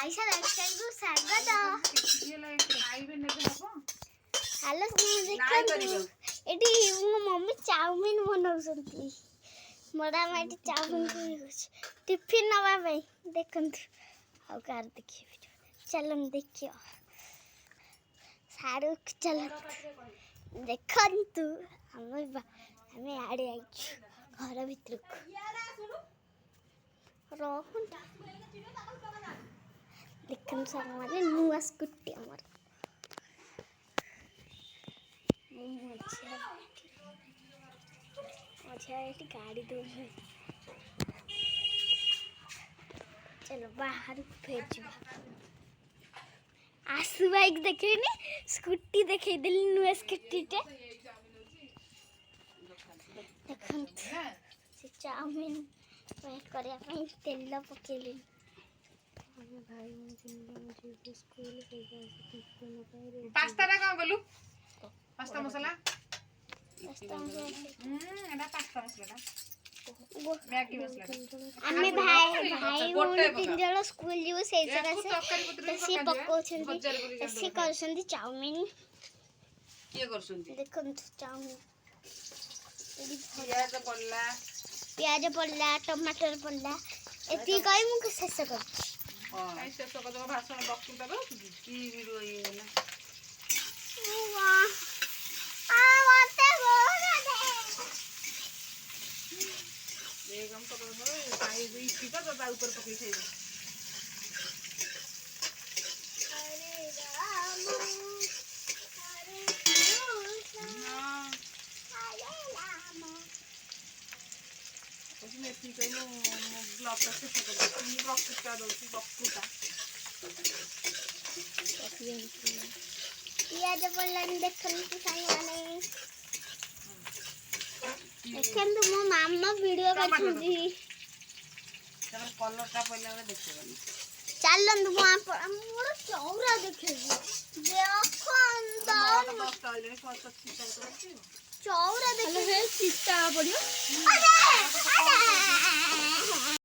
आइसा lifestyle को स्वागत hello देखो एटी मो मम्मी चाउमीन बनाउसंती मोरा माटी चाउमीन टिफिन नवा भाई देखंतु आ कार देखिए चलन देखियो सारू चलन देखंतु हमें आड़े आइछु घर भीतर रोहन देखन सब माने नुआ स्कूटी हमर अच्छा ये गाड़ी दो चलो बाहर फेर जा आसु बाइक देखिनी स्कूटी देखै दिल नुआ स्कूटी टे देखन से चाउमीन वेट करिया ପାଇଁ ତେଲ ପକେଇଲି भाई स्कूल पास्ता रा का बोलू पास्ता मसाला एटा पास्ता मसाला मैगी मसाला हमें भाई भाई तीन जण स्कूल जीव से जगह से सी पक्को छंदी सी करसंदी चाउमीन के करसंदी देखन चाउमीन प्याज पड़ला टमाटर पड़ला एती कई मुके शेष कर हां शेष कर दो भाषण बक्तु तब की वीडियो ये ना वाह आ वाते बोला दे ये गम तो काई दुई ठीक तो ता ऊपर पकई खाइबो अरे राम अरे उसमें ठीक है नो ब्लॉक करके कर ब्लॉक करके दो सी बॉक्स टूटा ये जब लन देखन की साई वाले देखन तो मो मामा वीडियो करछुजी तब कलर का पहले वाला देखबनी चलन तो मोर चौरा देखेबी देखन दान दोस्त आइले कत चिता करछि चौरा देखे चिता पड़ियो अरे